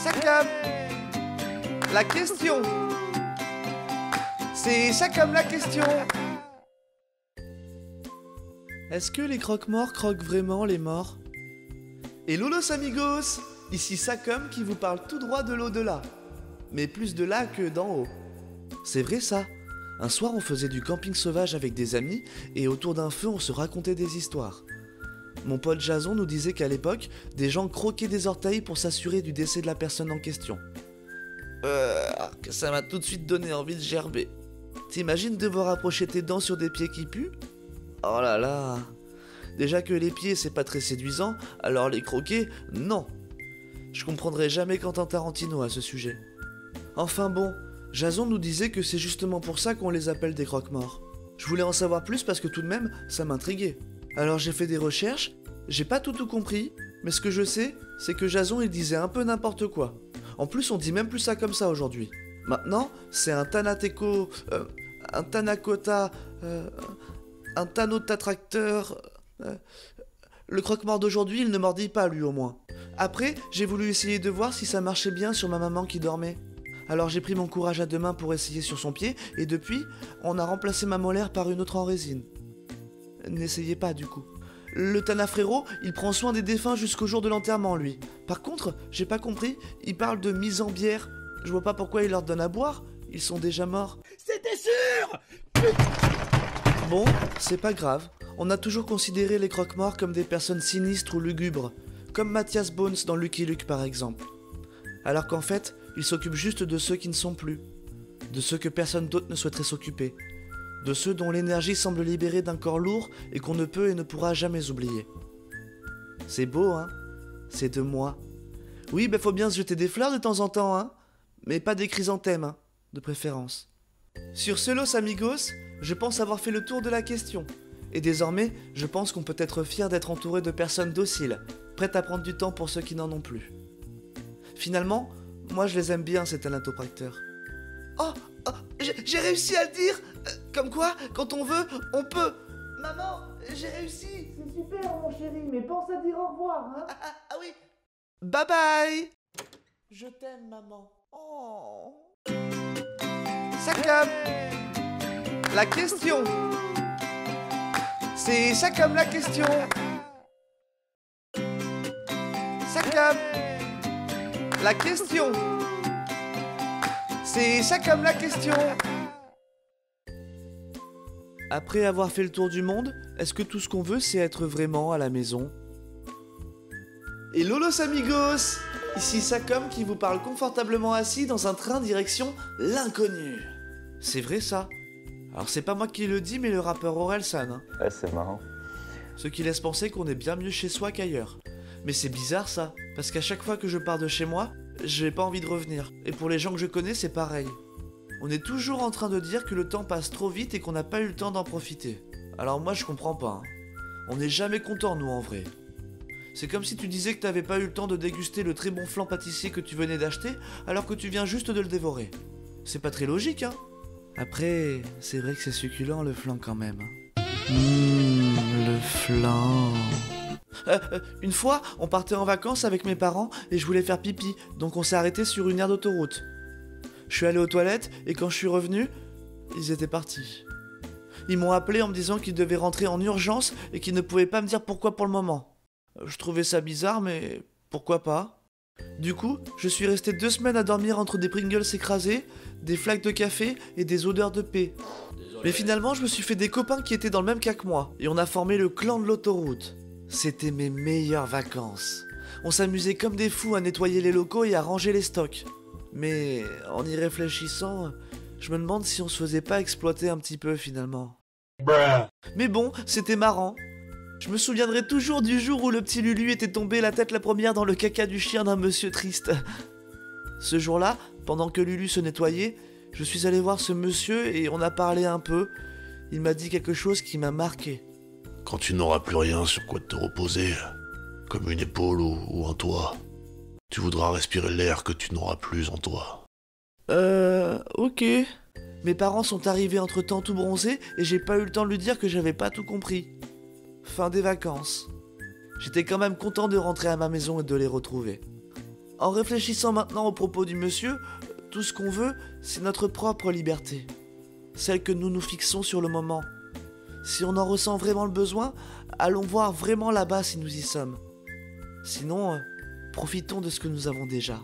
Ça comme la question. C'est ça comme la question. Est-ce que les croque-morts croquent vraiment les morts? Hello los amigos, ici Sacom qui vous parle tout droit de l'au-delà. Mais plus de là que d'en haut. C'est vrai ça. Un soir on faisait du camping sauvage avec des amis et autour d'un feu on se racontait des histoires. Mon pote Jason nous disait qu'à l'époque, des gens croquaient des orteils pour s'assurer du décès de la personne en question. Que ça m'a tout de suite donné envie de gerber. T'imagines devoir approcher tes dents sur des pieds qui puent? Oh là là. Déjà que les pieds c'est pas très séduisant, alors les croquer, non. Je comprendrai jamais Quentin Tarantino à ce sujet. Enfin bon, Jason nous disait que c'est justement pour ça qu'on les appelle des croque-morts. Je voulais en savoir plus parce que tout de même, ça m'intriguait. Alors j'ai fait des recherches, j'ai pas tout compris, mais ce que je sais, c'est que Jason il disait un peu n'importe quoi. En plus on dit même plus ça comme ça aujourd'hui. Maintenant, c'est un Tanateco, un Tanakota, un Tanotatracteur. Le croque-mort d'aujourd'hui, il ne mordit pas lui au moins. Après, j'ai voulu essayer de voir si ça marchait bien sur ma maman qui dormait. Alors j'ai pris mon courage à deux mains pour essayer sur son pied, et depuis, on a remplacé ma molaire par une autre en résine. N'essayez pas du coup. Le Tanafrero, il prend soin des défunts jusqu'au jour de l'enterrement, lui. Par contre, j'ai pas compris, il parle de mise en bière. Je vois pas pourquoi il leur donne à boire, ils sont déjà morts. C'était sûr! Bon, c'est pas grave. On a toujours considéré les croque-morts comme des personnes sinistres ou lugubres, comme Mathias Bones dans Lucky Luke par exemple. Alors qu'en fait, ils s'occupent juste de ceux qui ne sont plus, de ceux que personne d'autre ne souhaiterait s'occuper, de ceux dont l'énergie semble libérée d'un corps lourd et qu'on ne peut et ne pourra jamais oublier. C'est beau, hein? C'est de moi. Oui, faut bien se jeter des fleurs de temps en temps, hein? Mais pas des chrysanthèmes, hein, de préférence. Sur ce los amigos, je pense avoir fait le tour de la question. Et désormais, je pense qu'on peut être fier d'être entouré de personnes dociles, prêtes à prendre du temps pour ceux qui n'en ont plus. Finalement, moi je les aime bien ces thanatopracteurs. Oh, j'ai réussi à le dire. Comme quoi, quand on veut, on peut. Maman, j'ai réussi. C'est super mon chéri, mais pense à dire au revoir, hein. Ah oui. Bye bye. Je t'aime maman. Oh. Sacom. La question. C'est ça comme la question. Ça comme la question. C'est ça comme la question. Après avoir fait le tour du monde, est-ce que tout ce qu'on veut c'est être vraiment à la maison? Hello los amigos, ici Sacom qui vous parle confortablement assis dans un train direction l'inconnu. C'est vrai ça? Alors c'est pas moi qui le dis mais le rappeur Orelsan. Hein. Ouais, c'est marrant. Ce qui laisse penser qu'on est bien mieux chez soi qu'ailleurs. Mais c'est bizarre ça, parce qu'à chaque fois que je pars de chez moi, j'ai pas envie de revenir. Et pour les gens que je connais, c'est pareil. On est toujours en train de dire que le temps passe trop vite et qu'on n'a pas eu le temps d'en profiter. Alors moi je comprends pas. Hein. On n'est jamais content nous en vrai. C'est comme si tu disais que t'avais pas eu le temps de déguster le très bon flan pâtissier que tu venais d'acheter, alors que tu viens juste de le dévorer. C'est pas très logique, hein. Après, c'est vrai que c'est succulent le flan quand même. Le flan. Une fois, on partait en vacances avec mes parents et je voulais faire pipi, donc on s'est arrêté sur une aire d'autoroute. Je suis allé aux toilettes et quand je suis revenu, ils étaient partis. Ils m'ont appelé en me disant qu'ils devaient rentrer en urgence et qu'ils ne pouvaient pas me dire pourquoi pour le moment. Je trouvais ça bizarre, mais pourquoi pas? Du coup, je suis resté 2 semaines à dormir entre des Pringles écrasés, des flaques de café et des odeurs de paix. Mais finalement, je me suis fait des copains qui étaient dans le même cas que moi, et on a formé le clan de l'autoroute. C'était mes meilleures vacances. On s'amusait comme des fous à nettoyer les locaux et à ranger les stocks. Mais en y réfléchissant, je me demande si on se faisait pas exploiter un petit peu finalement. Mais bon, c'était marrant. Je me souviendrai toujours du jour où le petit Lulu était tombé la tête la première dans le caca du chien d'un monsieur triste. Ce jour-là, pendant que Lulu se nettoyait, je suis allé voir ce monsieur et on a parlé un peu. Il m'a dit quelque chose qui m'a marqué. Quand tu n'auras plus rien sur quoi te reposer, comme une épaule ou un toit, tu voudras respirer l'air que tu n'auras plus en toi. Ok. Mes parents sont arrivés entre-temps tout bronzés et j'ai pas eu le temps de lui dire que j'avais pas tout compris. Fin des vacances. J'étais quand même content de rentrer à ma maison et de les retrouver. En réfléchissant maintenant aux propos du monsieur, tout ce qu'on veut, c'est notre propre liberté. Celle que nous nous fixons sur le moment. Si on en ressent vraiment le besoin, allons voir vraiment là-bas si nous y sommes. Sinon, profitons de ce que nous avons déjà.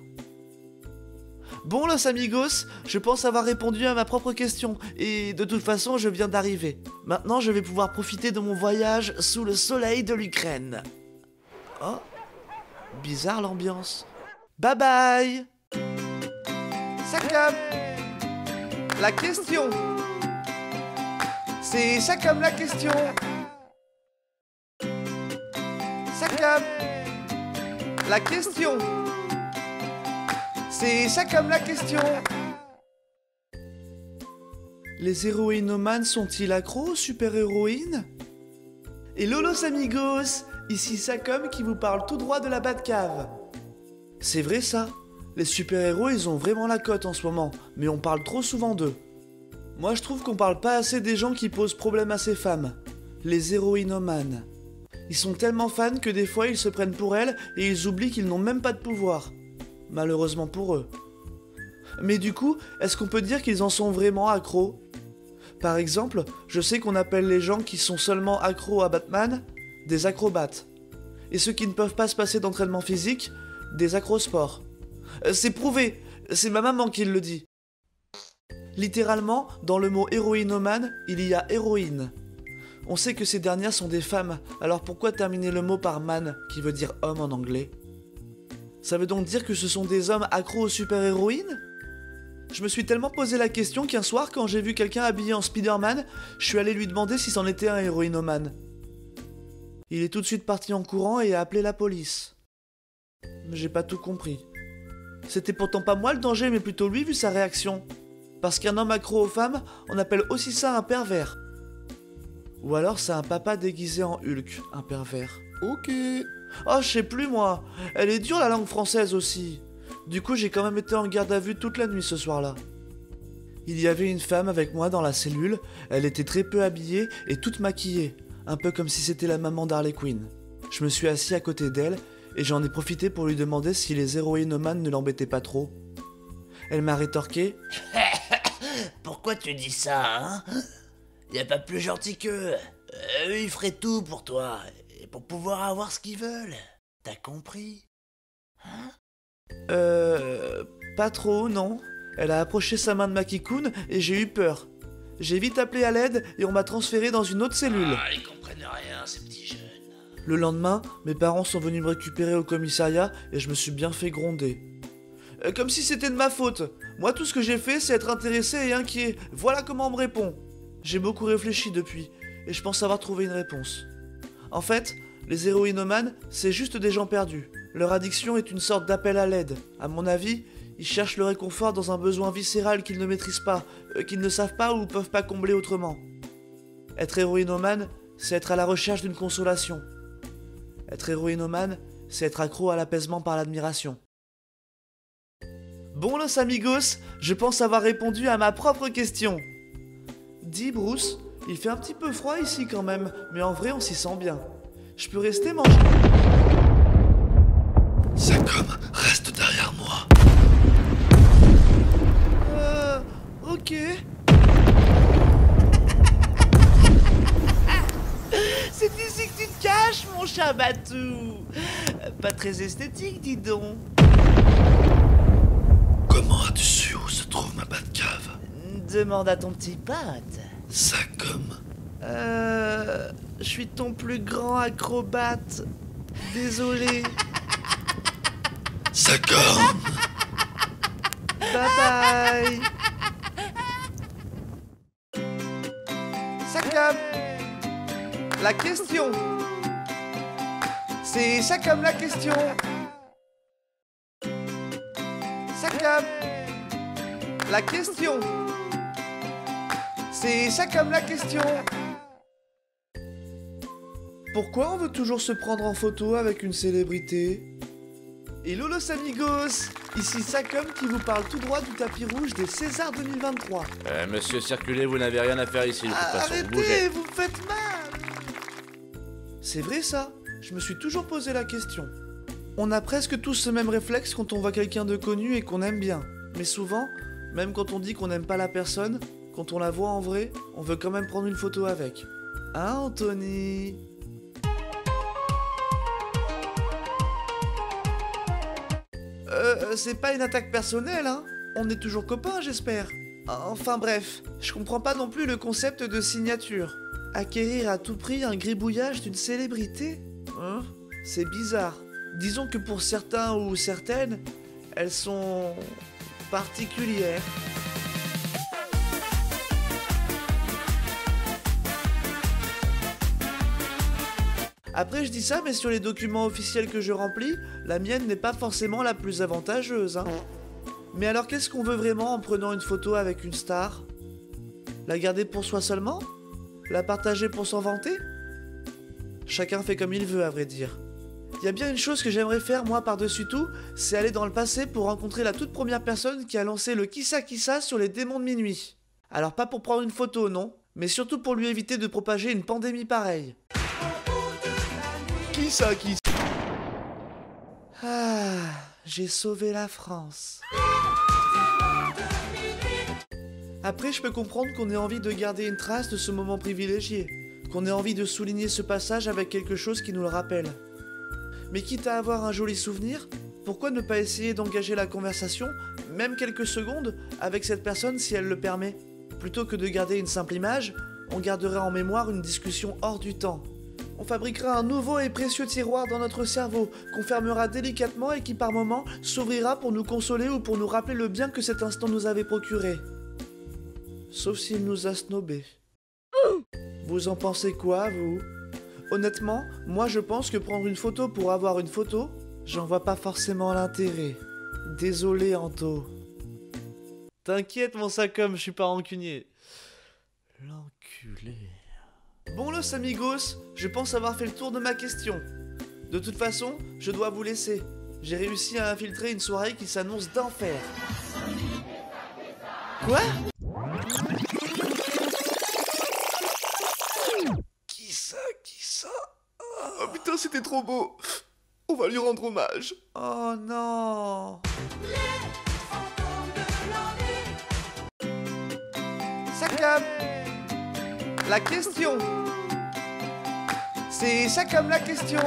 Bon Los Amigos, je pense avoir répondu à ma propre question, et de toute façon je viens d'arriver. Maintenant je vais pouvoir profiter de mon voyage sous le soleil de l'Ukraine. Oh, bizarre l'ambiance. Bye bye. Sakam. La question. C'est Sakam la question. Sakam. La question. C'est Sakam la question. Les héroïnomanes sont-ils accros aux super-héroïnes? Hello Los Amigos, ici Sakam qui vous parle tout droit de la Batcave. C'est vrai ça, les super-héros ils ont vraiment la cote en ce moment, mais on parle trop souvent d'eux. Moi je trouve qu'on parle pas assez des gens qui posent problème à ces femmes, les héroïnomanes. Ils sont tellement fans que des fois ils se prennent pour elles et ils oublient qu'ils n'ont même pas de pouvoir. Malheureusement pour eux. Mais du coup, est-ce qu'on peut dire qu'ils en sont vraiment accros? Par exemple, je sais qu'on appelle les gens qui sont seulement accros à Batman des acrobates. Et ceux qui ne peuvent pas se passer d'entraînement physique, des acrosports. C'est prouvé, c'est ma maman qui le dit. Littéralement, dans le mot héroïnomane, il y a héroïne. On sait que ces dernières sont des femmes, alors pourquoi terminer le mot par man, qui veut dire homme en anglais? Ça veut donc dire que ce sont des hommes accros aux super-héroïnes? Je me suis tellement posé la question qu'un soir, quand j'ai vu quelqu'un habillé en Spider-Man, je suis allé lui demander si c'en était un héroïnomane. Il est tout de suite parti en courant et a appelé la police. Mais j'ai pas tout compris. C'était pourtant pas moi le danger, mais plutôt lui vu sa réaction. Parce qu'un homme accro aux femmes, on appelle aussi ça un pervers. Ou alors c'est un papa déguisé en Hulk, un pervers. Ok. Oh, je sais plus moi. Elle est dure la langue française aussi. Du coup, j'ai quand même été en garde à vue toute la nuit ce soir-là. Il y avait une femme avec moi dans la cellule. Elle était très peu habillée et toute maquillée. Un peu comme si c'était la maman d'Harley Quinn. Je me suis assis à côté d'elle et j'en ai profité pour lui demander si les héroïnomanes ne l'embêtaient pas trop. Elle m'a rétorqué. Pourquoi tu dis ça, hein? Y a pas plus gentil qu'eux. Eux, ils feraient tout pour toi. Et pour pouvoir avoir ce qu'ils veulent. T'as compris? Hein? Pas trop, non. Elle a approché sa main de Maki-kun et j'ai eu peur. J'ai vite appelé à l'aide et on m'a transféré dans une autre cellule. Ah, ils comprennent rien, ces petits jeunes. Le lendemain, mes parents sont venus me récupérer au commissariat et je me suis bien fait gronder. Comme si c'était de ma faute. Moi, tout ce que j'ai fait, c'est être intéressé et inquiet. Voilà comment on me répond. J'ai beaucoup réfléchi depuis et je pense avoir trouvé une réponse. En fait, les héroïnomanes, c'est juste des gens perdus. Leur addiction est une sorte d'appel à l'aide. À mon avis, ils cherchent le réconfort dans un besoin viscéral qu'ils ne maîtrisent pas, qu'ils ne savent pas ou peuvent pas combler autrement. Être héroïnomane, c'est être à la recherche d'une consolation. Être héroïnomane, c'est être accro à l'apaisement par l'admiration. Bon Los Amigos, je pense avoir répondu à ma propre question. Dis Bruce, il fait un petit peu froid ici quand même, mais en vrai on s'y sent bien. Je peux rester manger. Sakam, reste derrière moi. Ok. C'est ici que tu te caches, mon chat Batou. Pas très esthétique, dis donc. Comment as-tu su où se trouve ma Batcave? Demande à ton petit pote. Sakam. Je suis ton plus grand acrobate. Désolé. Sakam. Bye bye. Sakam. La question. C'est Sakam la question. Sakam. La question. C'est Sakam la question. Pourquoi on veut toujours se prendre en photo avec une célébrité? Hello Los Amigos, ici Sakam qui vous parle tout droit du tapis rouge des Césars 2023. Monsieur, circulez, vous n'avez rien à faire ici, de toute façon, Arrêtez, bougez. vous me faites mal. C'est vrai ça, je me suis toujours posé la question. On a presque tous ce même réflexe quand on voit quelqu'un de connu et qu'on aime bien. Mais souvent, même quand on dit qu'on n'aime pas la personne, quand on la voit en vrai, on veut quand même prendre une photo avec. Hein, Anthony? C'est pas une attaque personnelle, hein? On est toujours copains, j'espère. Enfin bref, je comprends pas non plus le concept de signature. Acquérir à tout prix un gribouillage d'une célébrité? Hein? C'est bizarre. Disons que pour certains ou certaines, elles sont particulières. Après je dis ça, mais sur les documents officiels que je remplis, la mienne n'est pas forcément la plus avantageuse, hein. Mais alors qu'est-ce qu'on veut vraiment en prenant une photo avec une star? La garder pour soi seulement? La partager pour s'en vanter? Chacun fait comme il veut, à vrai dire. Il y a bien une chose que j'aimerais faire, moi, par-dessus tout, c'est aller dans le passé pour rencontrer la toute première personne qui a lancé le Kissa Kissa sur les démons de minuit. Alors pas pour prendre une photo, non, mais surtout pour lui éviter de propager une pandémie pareille. Kissa Kissa. Ah, j'ai sauvé la France. Après, je peux comprendre qu'on ait envie de garder une trace de ce moment privilégié, qu'on ait envie de souligner ce passage avec quelque chose qui nous le rappelle. Mais quitte à avoir un joli souvenir, pourquoi ne pas essayer d'engager la conversation, même quelques secondes, avec cette personne si elle le permet? Plutôt que de garder une simple image, on gardera en mémoire une discussion hors du temps. On fabriquera un nouveau et précieux tiroir dans notre cerveau, qu'on fermera délicatement et qui par moments s'ouvrira pour nous consoler ou pour nous rappeler le bien que cet instant nous avait procuré. Sauf s'il nous a snobés. Vous en pensez quoi, vous? Honnêtement, moi je pense que prendre une photo pour avoir une photo, j'en vois pas forcément l'intérêt. Désolé, Anto. T'inquiète, mon sacom, je suis pas rancunier. L'enculé. Bon los amigos, je pense avoir fait le tour de ma question. De toute façon, je dois vous laisser. J'ai réussi à infiltrer une soirée qui s'annonce d'enfer. Quoi? Qui ça? Oh putain, c'était trop beau. On va lui rendre hommage. Oh non. Sacom. La question. C'est Sacom la question.